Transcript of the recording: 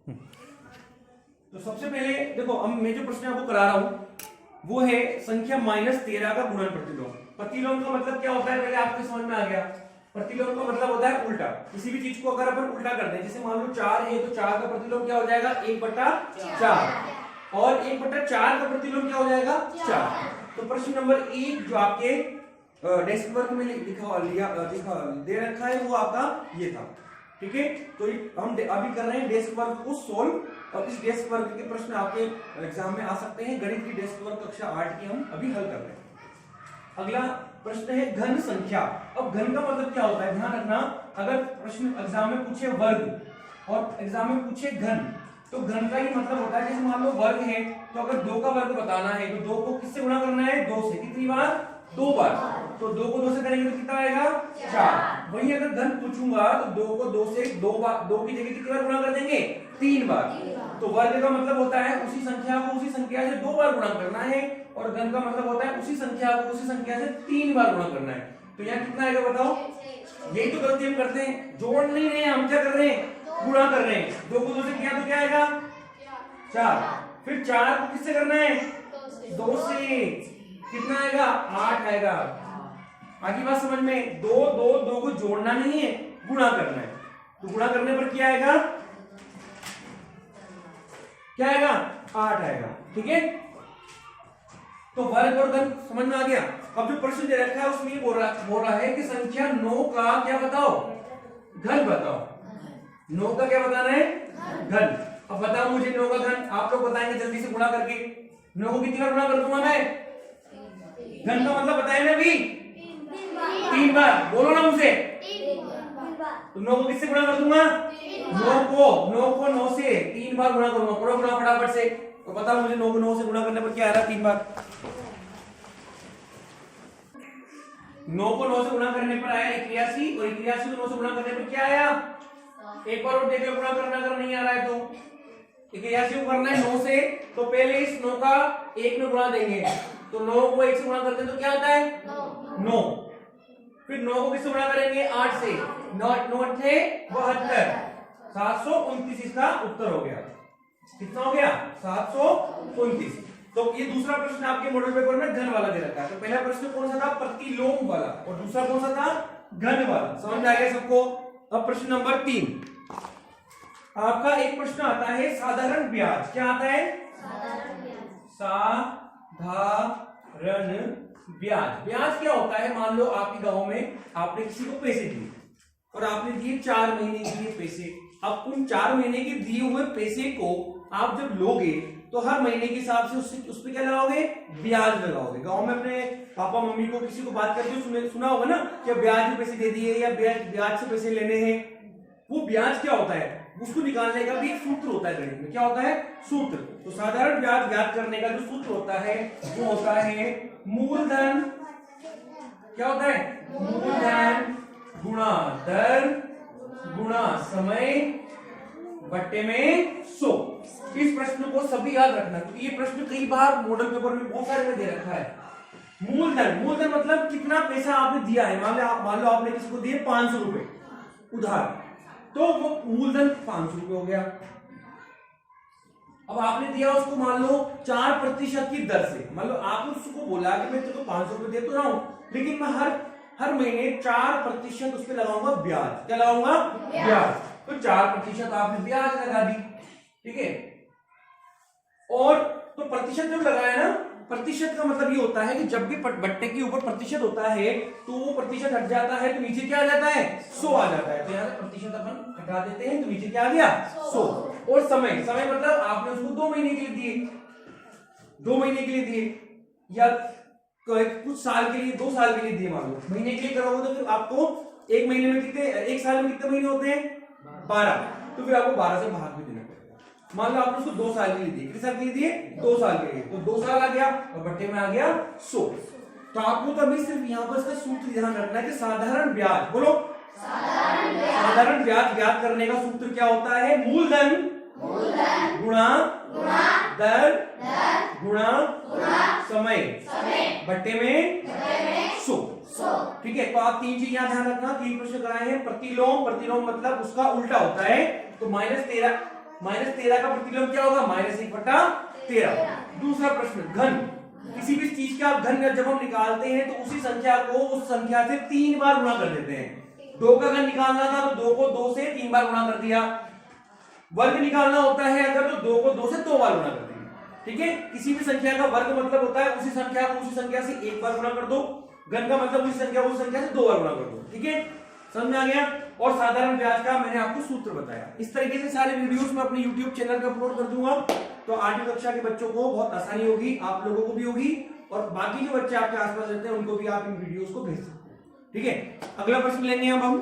तो सबसे पहले देखो, अब मैं जो प्रश्न आपको करा रहा हूं वो है संख्या -13 का गुणन प्रतिलोम। प्रतिलोम का मतलब क्या होता है पहले आपको समझ में आ गया। प्रतिलोम का मतलब होता है उल्टा। किसी भी चीज को अगर अपन उल्टा कर दें, जैसे मान लो 4 है तो 4 का प्रतिलोम क्या हो जाएगा 1/4, और 1/4 का प्रतिलोम क्या हो जाएगा 4। तो प्रश्न नंबर 1 जो आपके डेस्क वर्क में लिखा दे रखा है वो आपका ये था। ठीक है, तो हम अभी कर रहे हैं डेस्क वर्क को सोल्व, और इस डेस्क वर्क के प्रश्न आपके एग्जाम में आ सकते हैं। गणित की डेस्क वर्क कक्षा 8 की हम अभी हल कर रहे हैं। अगला प्रश्न है घन संख्या। अब घन का मतलब क्या होता है, ध्यान रखना, अगर प्रश्न एग्जाम में पूछे वर्ग और एग्जाम में पूछे घन, तो घन का ही मतलब होता है, जैसे मान लो वर्ग है तो अगर 2 का वर्ग बताना है तो 2 को किससे गुणा करना है 2 से। कितनी बार 2 बार। तो 2 को 2 से करेंगे तो कितना आएगा 4। वहीं अगर घन पूछूंगा तो 2 को 2 से 2 बार, 2 की जगह कितनी बार गुणा कर देंगे 3 बार। तो वर्ग का मतलब होता है उसी संख्या को उसी संख्या से 2 बार गुणा करना है, और घन का मतलब होता है उसी संख्या को उसी संख्या से 3 बार गुणा करना है। तो यहाँ कितना आएगा बताओ। यही तो गलती हम करते हैं, जोड़ नहीं रहे हैं हम, क्या कर रहे हैं गुणा कर रहे हैं। 2 को 2 से किया तो क्या आएगा 4। फिर 4 को किससे करना है 2 से, कितना आएगा 8 आएगा। आगे बात समझ में, 2 को जोड़ना नहीं है गुणा करना है। तो गुणा करने पर क्या आएगा 8 आएगा। ठीक है, तो वर्ग और घन समझ में आ गया। अब जो प्रश्न दे रखा है उसमें बोल रहा है कि संख्या 9 का क्या बताओ घन बताओ। 9 का क्या बताना है घन। अब बताओ मुझे 9 का घन, आप लोग बताएंगे जल्दी से गुणा करके। 9 को कितनी बार गुणा कर दूंगा मैं, घन का मतलब बताया ना अभी 3 बार। बोलो ना मुझसे, तो 9 को किससे गुणा कर दूंगा 9 को 9 से 3 बार गुणा करूंगा। करो गुणा फटाफट से। तो बताओ मुझे 9 को 9 से गुणा करने पर क्या आ रहा है 3 बार। 9 को 9 से गुणा करने पर आया 81, और 81 को 9 से गुणा करने पर क्या आया। एक बार और देख लो गुणा करना, अगर नहीं आ रहा है तो 81 को करना है 9 से, तो पहले इस 9 का 1 में गुणा देंगे। तो 9 को 1 से गुणा करते हैं तो क्या आता है 9। फिर 9 को किससे गुणा करेंगे 8 से। 9 थे 72, 729 इसका उत्तर हो गया। कितना हो गया 729। तो ये दूसरा प्रश्न आपके मॉडल पेपर में घन वाला दे रखा है। तो पहला प्रश्न कौन सा था प्रतिलोम वाला, और दूसरा कौन सा था घन वाला। समझ में आ गया सबको। अब प्रश्न नंबर 3 आपका एक प्रश्न आता है साधारण ब्याज। क्या आता है साधारण ब्याज। ब्याज क्या होता है, मान लो आपके गांव में आपने किसी को पैसे दिए और आपने दिए 4 महीने के लिए पैसे। अब उन 4 महीने के दिए हुए पैसे को आप जब लोगे तो हर महीने के हिसाब से उस पर क्या लगाओगे ब्याज लगाओगे। गांव में अपने पापा मम्मी को किसी को बात करके सुना होगा ना कि ब्याज के पैसे दे दिए या ब्याज से पैसे लेने हैं। वो ब्याज क्या होता है, उसको निकालने का भी एक सूत्र होता है गणित में। क्या होता है सूत्र। तो साधारण ब्याज ज्ञात करने का जो सूत्र होता है वो होता है मूलधन। क्या होता है मूलधन गुणा दर गुणा समय बट्टे में 100। इस प्रश्न को सभी याद रखना, क्योंकि ये प्रश्न कई बार मॉडल पेपर में बहुत सारे में दे रखा है। मूलधन मतलब कितना पैसा आपने दिया है। मान लो आपने किसी को दिए 500 रुपए उधार, तो वो मूलधन 500 रुपए हो गया। अब आपने दिया उसको मान लो 4% की दर से। मान लो आपने उसको बोला कि मैं तुझको 500 रुपए दे तो रहा हूं, लेकिन मैं हर महीने 4% उस पर लगाऊंगा ब्याज। क्या लगाऊंगा ब्याज। तो 4% आपने ब्याज लगा दी। ठीक है, और तो प्रतिशत जब लगाया ना, प्रतिशत का मतलब ये होता है कि जब भी बट्टे के ऊपर प्रतिशत होता है तो वो प्रतिशत हट जाता है तो नीचे क्या आ जाता है 100 आ जाता है। तो यहाँ से प्रतिशत अपन हटा देते हैं तो नीचे क्या आ गया 100। और समय मतलब आपने उसको 2 महीने के लिए दिए, 2 महीने के लिए दिए, या कुछ साल के लिए 2 साल के लिए दिए। मान लो महीने के लिए करोगे तो फिर आपको एक महीने में कितने, एक साल में कितने महीने होते हैं 12, तो फिर आपको 12 से भाग भी देना पड़ेगा। मान लो आपने उसको 2 साल के लिए दिए, कितने साल के लिए दिए 2 साल के लिए, तो 2 साल आ गया और बट्टे में आ गया 100। तो आपको तो अभी सिर्फ यहाँ पर इसका सूत्र ध्यान रखना है कि साधारण ब्याज, बोलो साधारण ब्याज ज्ञात करने का सूत्र क्या होता है मूलधन गुणा दर गुणा समय बट्टे में 100। ठीक है, तो आप 3 चीज यहाँ ध्यान रखना। 3 प्रश्न कराए हैं। प्रतिलोम मतलब उसका उल्टा होता है। तो -13 का प्रतिलोम क्या होगा? -1/13। दूसरा प्रश्न, घन। किसी भी चीज का घन जब हम निकालते हैं तो उसी संख्या को उस संख्या से 3 बार गुणा कर देते हैं। 2 का घन निकालना था तो 2 को 2 से 3 बार गुणा कर दिया। वर्ग निकालना होता है अगर तो 2 को 2 से 2 बार गुणा कर दिया। ठीक है, किसी भी संख्या का वर्ग मतलब होता है उसी संख्या को उसी संख्या से 1 बार गुणा कर दो। घन का मतलब उसी संख्या को उसी संख्या से 2 बार गुणा कर दो। ठीक है, समझ में आ गया। और साधारण ब्याज का मैंने आपको सूत्र बताया। इस तरीके से सारे वीडियोस मैं अपने YouTube चैनल पे अपलोड कर दूंगा, तो 8वीं कक्षा के बच्चों को बहुत आसानी होगी, आप लोगों को भी होगी, और बाकी जो बच्चे आपके आसपास रहते हैं उनको भी आप इन वीडियोस को भेज सकते हैं। ठीक है, अगला प्रश्न लेंगे अब हम।